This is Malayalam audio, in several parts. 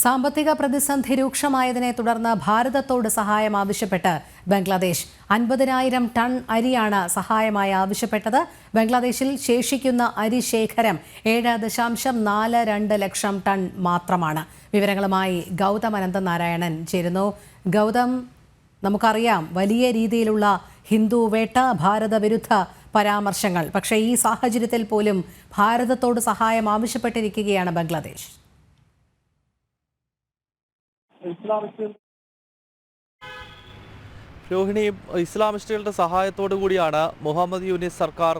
സാമ്പത്തിക പ്രതിസന്ധി രൂക്ഷമായതിനെ തുടർന്ന് ഭാരതത്തോട് സഹായം ആവശ്യപ്പെട്ട് ബംഗ്ലാദേശ് 50,000 ടൺ അരിയാണ് സഹായമായി ആവശ്യപ്പെട്ടത്. ബംഗ്ലാദേശിൽ ശേഷിക്കുന്ന അരി ശേഖരം 7.42 ലക്ഷം ടൺ മാത്രമാണ്. വിവരങ്ങളുമായി ഗൗതം അനന്തനാരായണൻ ചേരുന്നു. ഗൗതം, നമുക്കറിയാം വലിയ രീതിയിലുള്ള ഹിന്ദു വേട്ട, ഭാരത വിരുദ്ധ പരാമർശങ്ങൾ. പക്ഷേ ഈ സാഹചര്യത്തിൽ പോലും ഭാരതത്തോട് സഹായം ആവശ്യപ്പെട്ടിരിക്കുകയാണ് ബംഗ്ലാദേശ്. രോഹിണി, ഇസ്ലാമിസ്റ്റുകളുടെ സഹായത്തോടു കൂടിയാണ് മുഹമ്മദ് യൂനിസ് സർക്കാർ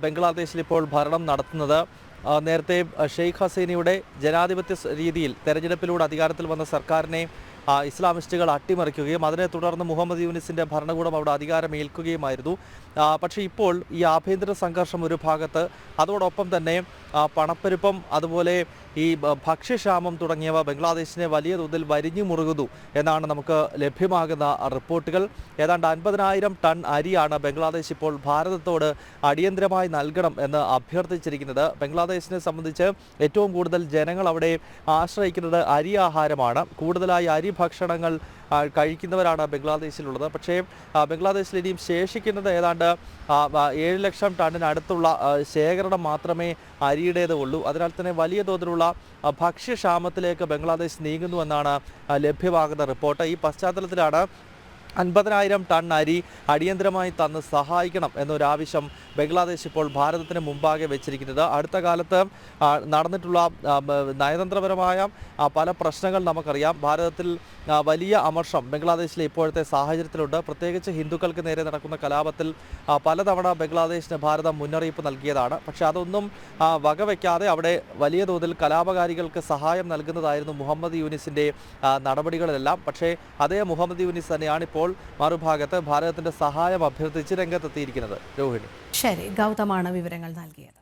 ബംഗ്ലാദേശിൽ ഇപ്പോൾ ഭരണം നടത്തുന്നത്. നേരത്തെ ഷെയ്ഖ് ഹസീനയുടെ ജനാധിപത്യ രീതിയിൽ തെരഞ്ഞെടുപ്പിലൂടെ അധികാരത്തിൽ വന്ന സർക്കാരിനെ ഇസ്ലാമിസ്റ്റുകൾ അട്ടിമറിക്കുകയും അതിനെ തുടർന്ന് മുഹമ്മദ് യൂനിസിൻ്റെ ഭരണകൂടം അവിടെ അധികാരമേൽക്കുകയുമായിരുന്നു. പക്ഷേ ഇപ്പോൾ ഈ ആഭ്യന്തര സംഘർഷം ഒരു ഭാഗത്ത്, അതോടൊപ്പം തന്നെ പണപ്പെരുപ്പം, അതുപോലെ ഈ ഭക്ഷ്യക്ഷാമം തുടങ്ങിയവ ബംഗ്ലാദേശിനെ വലിയ തോതിൽ വരിഞ്ഞു മുറുകുന്നു എന്നാണ് നമുക്ക് ലഭ്യമാകുന്ന റിപ്പോർട്ടുകൾ. ഏതാണ്ട് 50,000 ടൺ അരിയാണ് ബംഗ്ലാദേശ് ഇപ്പോൾ ഭാരതത്തോട് അടിയന്തരമായി നൽകണം എന്ന് അഭ്യർത്ഥിച്ചിരിക്കുന്നത്. ബംഗ്ലാദേശിനെ സംബന്ധിച്ച് ഏറ്റവും കൂടുതൽ ജനങ്ങൾ അവിടെ ആശ്രയിക്കുന്നത് അരി ആഹാരമാണ്. കൂടുതലായി അരി ഭക്ഷണങ്ങൾ കഴിക്കുന്നവരാണ് ബംഗ്ലാദേശിലുള്ളത്. പക്ഷേ ബംഗ്ലാദേശിൽ ഇനിയും ശേഷിക്കുന്നത് ഏതാണ്ട് 7 ലക്ഷം ടണ്ണിനടുത്തുള്ള ശേഖരണം മാത്രമേ അരിയുടേത് ഉള്ളൂ. അതിനാൽ തന്നെ വലിയ തോതിലുള്ള ഭക്ഷ്യക്ഷാമത്തിലേക്ക് ബംഗ്ലാദേശ് നീങ്ങുന്നുവെന്നാണ് ലഭ്യമാകുന്ന റിപ്പോർട്ട്. ഈ പശ്ചാത്തലത്തിലാണ് 50,000 ടൺ അരി അടിയന്തരമായി തന്ന് സഹായിക്കണം എന്നൊരാവശ്യം ബംഗ്ലാദേശ് ഇപ്പോൾ ഭാരതത്തിന് മുമ്പാകെ വെച്ചിരിക്കുന്നത്. അടുത്ത കാലത്ത് നടന്നിട്ടുള്ള നയതന്ത്രപരമായ പല പ്രശ്നങ്ങൾ നമുക്കറിയാം. ഭാരതത്തിൽ വലിയ അമർഷം ബംഗ്ലാദേശിലെ ഇപ്പോഴത്തെ സാഹചര്യത്തിലുണ്ട്. പ്രത്യേകിച്ച് ഹിന്ദുക്കൾക്ക് നേരെ നടക്കുന്ന കലാപത്തിൽ പലതവണ ബംഗ്ലാദേശിന് ഭാരതം മുന്നറിയിപ്പ് നൽകിയതാണ്. പക്ഷേ അതൊന്നും വകവയ്ക്കാതെ അവിടെ വലിയ തോതിൽ കലാപകാരികൾക്ക് സഹായം നൽകുന്നതായിരുന്നു മുഹമ്മദ് യൂനിസിൻ്റെ നടപടികളിലെല്ലാം. പക്ഷേ അതേ മുഹമ്മദ് യൂനിസ് തന്നെയാണ് ഇപ്പോൾ മറുഭാഗത്ത് ഭാരതത്തിന്റെ സഹായം അഭ്യർത്ഥിച്ച് രംഗത്തെത്തിയിരിക്കുന്നത്. രോഹിണി, ശരി, ഗൗതമാണ് വിവരങ്ങൾ നൽകിയത്.